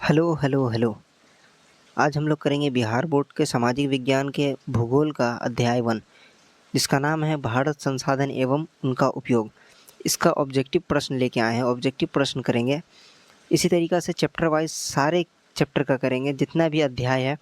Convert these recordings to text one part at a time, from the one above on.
Hello hello hello. आज हम लोग करेंगे बिहार बोर्ड के सामाजिक विज्ञान के भूगोल का अध्याय 1, जिसका नाम है भारत संसाधन एवं उनका उपयोग। इसका ऑब्जेक्टिव प्रश्न लेके आए हैं, ऑब्जेक्टिव प्रश्न करेंगे। इसी तरीक़ा से चैप्टर वाइज सारे चैप्टर का करेंगे, जितना भी अध्याय है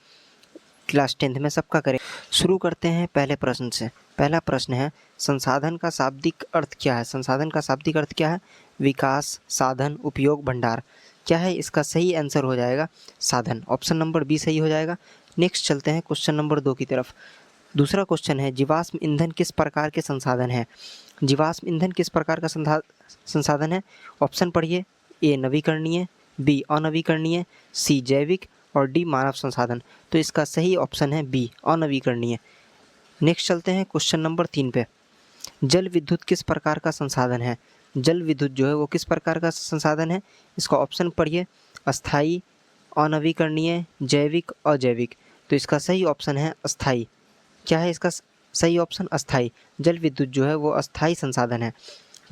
क्लास 10th में सबका करें। शुरू करते हैं पहले प्रश्न से। पहला प्रश्न है, संसाधन का शाब्दिक अर्थ क्या है? संसाधन का शाब्दिक अर्थ क्या है? विकास, साधन, उपयोग, भंडार। क्या है इसका सही आंसर? हो जाएगा साधन। ऑप्शन नंबर बी सही हो जाएगा। नेक्स्ट चलते हैं क्वेश्चन नंबर 2 की तरफ। दूसरा क्वेश्चन है, जीवाश्म ईंधन किस प्रकार के संसाधन है? जीवाश्म ईंधन किस प्रकार का संसाधन है? ऑप्शन पढ़िए। ए नवीकरणीय, बी अनवीकरणीय, सी जैविक और डी मानव संसाधन। तो इसका सही ऑप्शन है बी अनवीकरणीय। नेक्स्ट चलते हैं क्वेश्चन नंबर 3 पे। जल विद्युत किस प्रकार का संसाधन है? जल विद्युत जो है वो किस प्रकार का संसाधन है? इसका ऑप्शन पढ़िए। अस्थाई, अनवीकरणीय, जैविक, अजैविक। तो इसका सही ऑप्शन है अस्थाई। क्या है इसका सही ऑप्शन? अस्थाई। जल विद्युत जो है वो अस्थाई संसाधन है।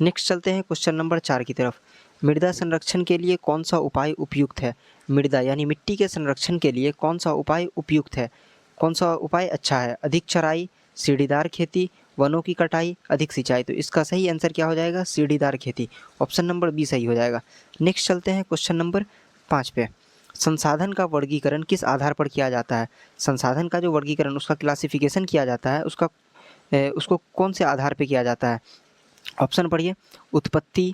नेक्स्ट चलते हैं क्वेश्चन नंबर 4 की तरफ। मृदा संरक्षण के लिए कौन सा उपाय उपयुक्त है? मृदा यानी मिट्टी के संरक्षण के लिए कौन सा उपाय उपयुक्त है? कौन सा उपाय अच्छा है? अधिक चराई, सीढ़ीदार खेती, वनों की कटाई, अधिक सिंचाई। तो इसका सही आंसर क्या हो जाएगा? सीढ़ीदार खेती। ऑप्शन नंबर बी सही हो जाएगा। नेक्स्ट चलते हैं क्वेश्चन नंबर 5 पे। संसाधन का वर्गीकरण किस आधार पर किया जाता है? संसाधन का जो वर्गीकरण, उसका क्लासिफिकेशन किया जाता है, उसको कौन से आधार पे किया जाता है? ऑप्शन पढ़िए। उत्पत्ति,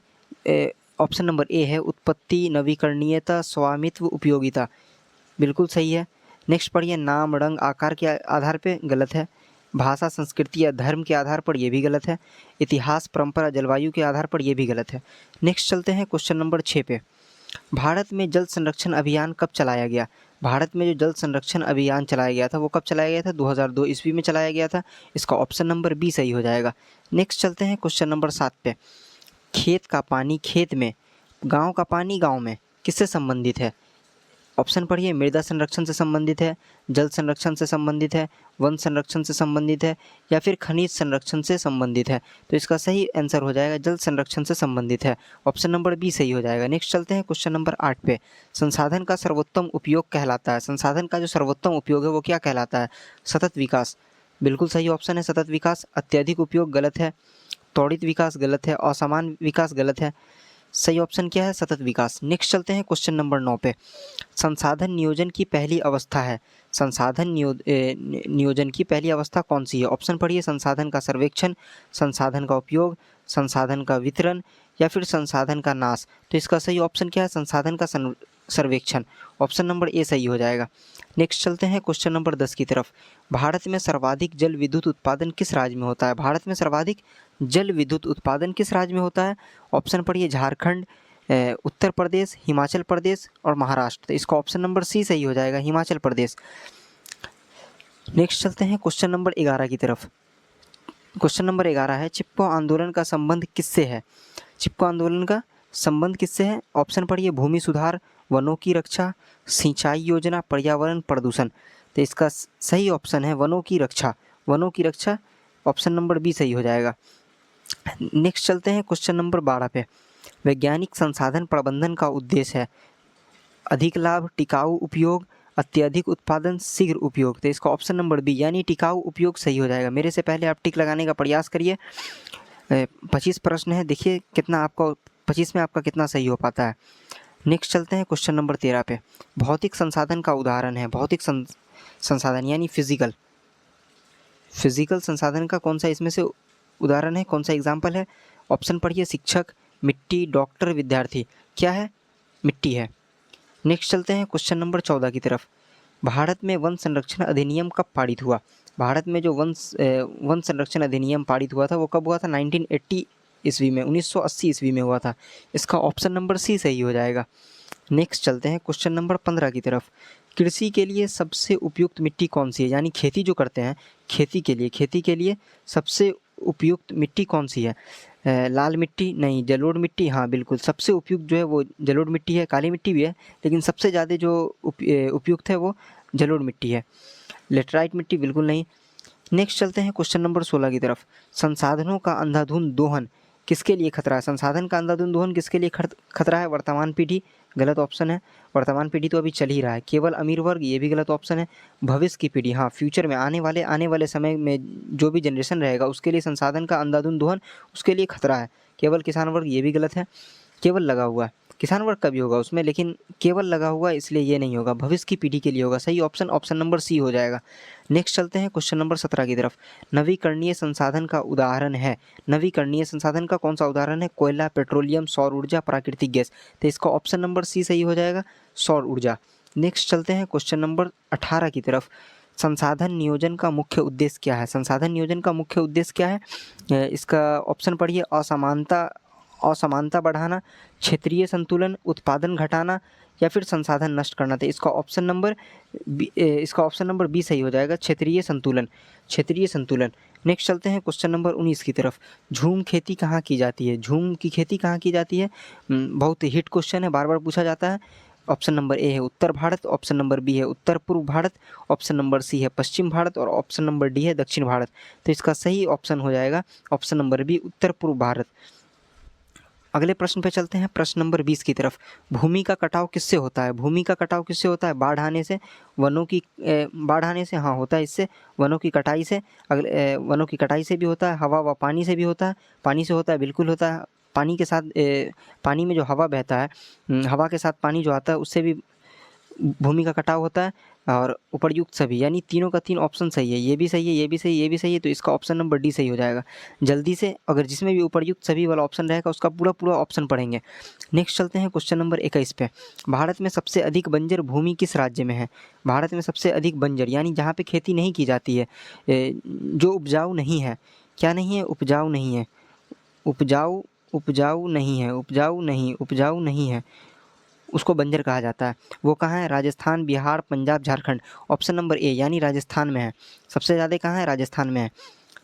ऑप्शन नंबर ए है उत्पत्ति, नवीकरणीयता, स्वामित्व, उपयोगिता। बिल्कुल सही है। नेक्स्ट पढ़िए। नाम, रंग, आकार के आधार पे, गलत है। भाषा, संस्कृति या धर्म के आधार पर, ये भी गलत है। इतिहास, परंपरा, जलवायु के आधार पर, ये भी गलत है। नेक्स्ट चलते हैं क्वेश्चन नंबर 6 पे। भारत में जल संरक्षण अभियान कब चलाया गया? भारत में जो जल संरक्षण अभियान चलाया गया था वो कब चलाया गया था? 2002 ईस्वी में चलाया गया था। इसका ऑप्शन नंबर बी सही हो जाएगा। नेक्स्ट चलते हैं क्वेश्चन नंबर 7 पे। खेत का पानी खेत में, गांव का पानी गांव में, किससे संबंधित है? ऑप्शन पढ़िए। मृदा संरक्षण से संबंधित है, जल संरक्षण से संबंधित है, वन संरक्षण से संबंधित है, या फिर खनिज संरक्षण से संबंधित है। तो इसका सही आंसर हो जाएगा जल संरक्षण से संबंधित है। ऑप्शन नंबर बी सही हो जाएगा। नेक्स्ट चलते हैं क्वेश्चन नंबर 8 पे। संसाधन का सर्वोत्तम उपयोग कहलाता है, संसाधन का जो सर्वोत्तम उपयोग है वो क्या कहलाता है? सतत विकास। बिल्कुल सही ऑप्शन है सतत विकास। अत्यधिक उपयोग गलत है। त्वरित विकास गलत है। असमान विकास गलत है। सही ऑप्शन क्या है? सतत विकास। नेक्स्ट चलते हैं क्वेश्चन नंबर 9 पे। संसाधन नियोजन की पहली अवस्था है, संसाधन नियोजन की पहली अवस्था कौन सी है? ऑप्शन पढ़िए। संसाधन का सर्वेक्षण, संसाधन का उपयोग, संसाधन का वितरण, या फिर संसाधन का नाश। तो इसका सही ऑप्शन क्या है? संसाधन का सर्वेक्षण। ऑप्शन नंबर ए सही हो जाएगा। नेक्स्ट चलते हैं क्वेश्चन नंबर 10 की तरफ। भारत में सर्वाधिक जल विद्युत उत्पादन किस राज्य में होता है? भारत में सर्वाधिक जल विद्युत उत्पादन किस राज्य में होता है? ऑप्शन पढ़िए। झारखंड, उत्तर प्रदेश, हिमाचल प्रदेश और महाराष्ट्र। तो इसका ऑप्शन नंबर सी सही हो जाएगा, हिमाचल प्रदेश। नेक्स्ट चलते हैं क्वेश्चन नंबर 11 की तरफ। क्वेश्चन नंबर 11 है, चिपको आंदोलन का संबंध किससे है? चिपको आंदोलन का संबंध किससे है? ऑप्शन पढ़िए। भूमि सुधार, वनों की रक्षा, सिंचाई योजना, पर्यावरण प्रदूषण। तो इसका सही ऑप्शन है वनों की रक्षा, वनों की रक्षा। ऑप्शन नंबर बी सही हो जाएगा। नेक्स्ट चलते हैं क्वेश्चन नंबर 12 पे। वैज्ञानिक संसाधन प्रबंधन का उद्देश्य है अधिक लाभ, टिकाऊ उपयोग, अत्यधिक उत्पादन, शीघ्र उपयोग। तो इसका ऑप्शन नंबर बी यानी टिकाऊ उपयोग सही हो जाएगा। मेरे से पहले आप टिक लगाने का प्रयास करिए। 25 प्रश्न है, देखिए कितना आपका 25 में आपका कितना सही हो पाता है। नेक्स्ट चलते हैं क्वेश्चन नंबर 13 पे। भौतिक संसाधन का उदाहरण है, भौतिक संसाधन यानी फिजिकल संसाधन का कौन सा इसमें से उदाहरण है, कौन सा एग्जाम्पल है? ऑप्शन पढ़िए। शिक्षक, मिट्टी, डॉक्टर, विद्यार्थी। क्या है? मिट्टी है। नेक्स्ट चलते हैं क्वेश्चन नंबर 14 की तरफ। भारत में वन संरक्षण अधिनियम कब पारित हुआ? भारत में जो वन संरक्षण अधिनियम पारित हुआ था वो कब हुआ था? 1980 ईस्वी में, 1980 ईस्वी में हुआ था। इसका ऑप्शन नंबर सी सही हो जाएगा। नेक्स्ट चलते हैं क्वेश्चन नंबर 15 की तरफ। कृषि के लिए सबसे उपयुक्त मिट्टी कौन सी है? यानी खेती जो करते हैं, खेती के लिए सबसे उपयुक्त मिट्टी कौन सी है? लाल मिट्टी नहीं, जलोढ़ मिट्टी। हाँ बिल्कुल, सबसे उपयुक्त जो है वो जलोढ़ मिट्टी है। काली मिट्टी भी है लेकिन सबसे ज़्यादा जो उपयुक्त है वो जलोढ़ मिट्टी है। लेटराइट मिट्टी बिल्कुल नहीं। नेक्स्ट चलते हैं क्वेश्चन नंबर 16 की तरफ। संसाधनों का अंधाधुंध दोहन किसके लिए खतरा है? संसाधन का अंधाधुंध दोहन किसके लिए खतरा है? वर्तमान पीढ़ी, गलत ऑप्शन है। वर्तमान पीढ़ी तो अभी चल ही रहा है। केवल अमीर वर्ग, ये भी गलत ऑप्शन है। भविष्य की पीढ़ी, हाँ फ्यूचर में आने वाले समय में जो भी जनरेशन रहेगा उसके लिए संसाधन का अंधाधुंध दोहन उसके लिए खतरा है। केवल किसान वर्ग, ये भी गलत है। केवल लगा हुआ है, किसान वर्ग का भी होगा उसमें, लेकिन केवल लगा हुआ है इसलिए ये नहीं होगा, भविष्य की पीढ़ी के लिए होगा। सही ऑप्शन ऑप्शन नंबर सी हो जाएगा। नेक्स्ट चलते हैं क्वेश्चन नंबर 17 की तरफ। नवीकरणीय संसाधन का उदाहरण है, नवीकरणीय संसाधन का कौन सा उदाहरण है? कोयला, पेट्रोलियम, सौर ऊर्जा, प्राकृतिक गैस। तो इसका ऑप्शन नंबर सी सही हो जाएगा, सौर ऊर्जा। नेक्स्ट चलते हैं क्वेश्चन नंबर 18 की तरफ। संसाधन नियोजन का मुख्य उद्देश्य क्या है? संसाधन नियोजन का मुख्य उद्देश्य क्या है? इसका ऑप्शन पढ़िए। असमानता बढ़ाना, क्षेत्रीय संतुलन, उत्पादन घटाना, या फिर संसाधन नष्ट करना। तो इसका ऑप्शन नंबर बी सही हो जाएगा, क्षेत्रीय संतुलन, क्षेत्रीय संतुलन। नेक्स्ट चलते हैं क्वेश्चन नंबर 19 की तरफ। झूम खेती कहाँ की जाती है? झूम की खेती कहाँ की जाती है? बहुत हिट क्वेश्चन है, बार बार पूछा जाता है। ऑप्शन नंबर ए है उत्तर भारत, ऑप्शन नंबर बी है उत्तर पूर्व भारत, ऑप्शन नंबर सी है पश्चिम भारत, और ऑप्शन नंबर डी है दक्षिण भारत। तो इसका सही ऑप्शन हो जाएगा ऑप्शन नंबर बी, उत्तर पूर्व भारत। अगले प्रश्न पे चलते हैं, प्रश्न नंबर 20 की तरफ। भूमि का कटाव किससे होता है? भूमि का कटाव किससे होता है? बाढ़ आने से, बाढ़ आने से, हाँ होता है इससे। वनों की कटाई से, वनों की कटाई से भी होता है। हवा व पानी से भी होता है। पानी से होता है, बिल्कुल होता है। पानी के साथ पानी में जो हवा बहता है, हवा के साथ पानी जो आता है उससे भी भूमि का कटाव होता है। और उपर्युक्त सभी, यानी तीनों का तीन ऑप्शन सही है। ये भी सही है, ये भी सही, ये भी सही है। तो इसका ऑप्शन नंबर डी सही हो जाएगा। जल्दी से अगर जिसमें भी उपर्युक्त सभी वाला ऑप्शन रहेगा उसका पूरा ऑप्शन पढ़ेंगे। नेक्स्ट चलते हैं क्वेश्चन नंबर 21 पे। भारत में सबसे अधिक बंजर भूमि किस राज्य में है? भारत में सबसे अधिक बंजर, यानी जहाँ पे खेती नहीं की जाती है, जो उपजाऊ नहीं है। क्या नहीं है? उपजाऊ नहीं है। उपजाऊ नहीं है, उसको बंजर कहा जाता है। वो कहाँ है? Rajasthan, Bihar, Punjab, Jharkhand. Option number A यानी राजस्थान में है। सबसे ज़्यादा कहाँ है? राजस्थान में है।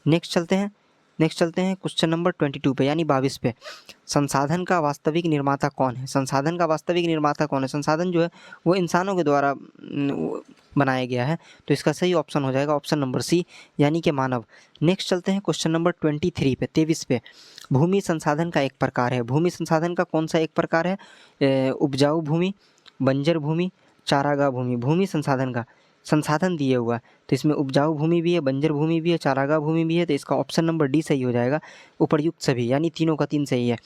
नेक्स्ट चलते हैं क्वेश्चन नंबर 22 पे, यानी 22 पे। संसाधन का वास्तविक निर्माता कौन है? संसाधन का वास्तविक निर्माता कौन है? संसाधन जो है वो इंसानों के द्वारा बनाया गया है। तो इसका सही ऑप्शन हो जाएगा ऑप्शन नंबर सी, यानी कि मानव। नेक्स्ट चलते हैं क्वेश्चन नंबर 23 पे, 23 पे। भूमि संसाधन का एक प्रकार है। भूमि संसाधन का कौन सा एक प्रकार है? उपजाऊ भूमि, बंजर भूमि, चारागाह भूमि। भूमि संसाधन का संसाधन दिए हुआ है, तो इसमें उपजाऊ भूमि भी है, बंजर भूमि भी है, चारागाह भूमि भी है। तो इसका ऑप्शन नंबर डी सही हो जाएगा, उपर्युक्त सभी, यानी तीनों का तीन सही है।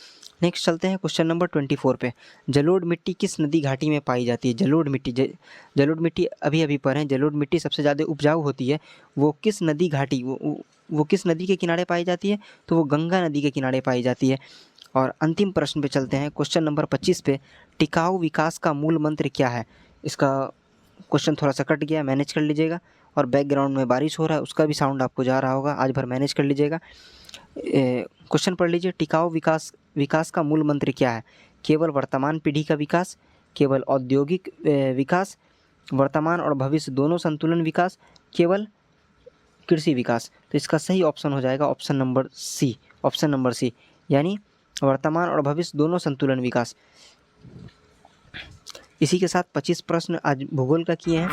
नेक्स्ट चलते हैं क्वेश्चन नंबर 24 पे। जलोढ़ मिट्टी किस नदी घाटी में पाई जाती है? जलोढ़ मिट्टी अभी पढ़ें। जलोढ़ मिट्टी सबसे ज़्यादा उपजाऊ होती है, वो किस नदी घाटी, वो किस नदी के किनारे पाई जाती है? तो वो गंगा नदी के किनारे पाई जाती है। और अंतिम प्रश्न पे चलते हैं, क्वेश्चन नंबर 25 पे। टिकाऊ विकास का मूल मंत्र क्या है? इसका क्वेश्चन थोड़ा सा कट गया, मैनेज कर लीजिएगा। और बैकग्राउंड में बारिश हो रहा है, उसका भी साउंड आपको जा रहा होगा, आज भर मैनेज कर लीजिएगा। क्वेश्चन पढ़ लीजिए। टिकाऊ विकास का मूल मंत्र क्या है? केवल वर्तमान पीढ़ी का विकास, केवल औद्योगिक विकास, वर्तमान और भविष्य दोनों संतुलन विकास, केवल कृषि विकास। तो इसका सही ऑप्शन हो जाएगा ऑप्शन नंबर सी, यानी वर्तमान और भविष्य दोनों संतुलन विकास। इसी के साथ 25 प्रश्न आज भूगोल का किए हैं।